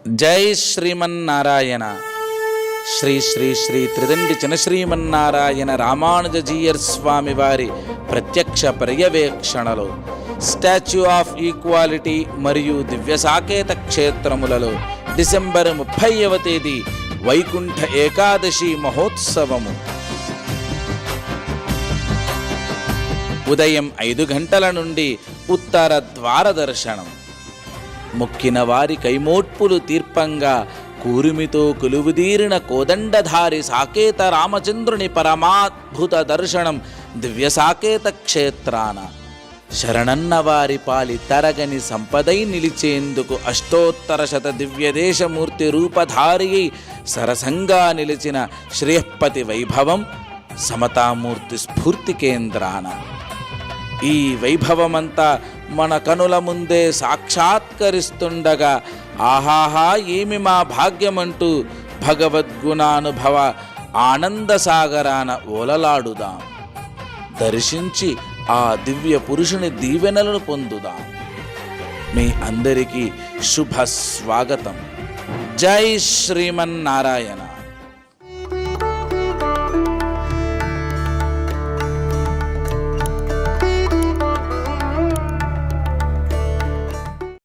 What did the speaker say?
జై శ్రీమన్నారాయణ. శ్రీ శ్రీ శ్రీ త్రిదండి చినశ్రీమన్నారాయణ రామానుజీయర్ స్వామి వారి ప్రత్యక్ష పర్యవేక్షణలో స్టాచ్యూ ఆఫ్ ఈక్వాలిటీ మరియు దివ్య సాకేత క్షేత్రములలో డిసెంబర్ 30వ తేదీ వైకుంఠ ఏకాదశి మహోత్సవము ఉదయం 5 గంటల నుండి ఉత్తర ద్వార దర్శనం. మొక్కిన వారి కైమోట్పులు తీర్పంగా కూరిమితో కొలువుదీరిన కోదండధారి సాకేత రామచంద్రుని పరమాద్భుత దర్శనం దివ్య సాకేత క్షేత్రాన. శరణన్న వారి పాలి తరగని సంపదై నిలిచేందుకు అష్టోత్తర శత దివ్యదేశమూర్తి రూపధారి సరసంగా నిలిచిన శ్రేయఃపతి వైభవం సమతామూర్తి స్ఫూర్తి కేంద్రాన. ఈ వైభవమంతా మన కనుల ముందే సాక్షాత్కరిస్తుండగా ఆహాహా ఏమి మా భాగ్యమంటూ భగవద్గుణానుభవ ఆనందసాగరాన ఓలలాడుదాం. దర్శించి ఆ దివ్య పురుషుని దీవెనలను పొందుదాం. మీ అందరికీ శుభ స్వాగతం. జై శ్రీమన్నారాయణ.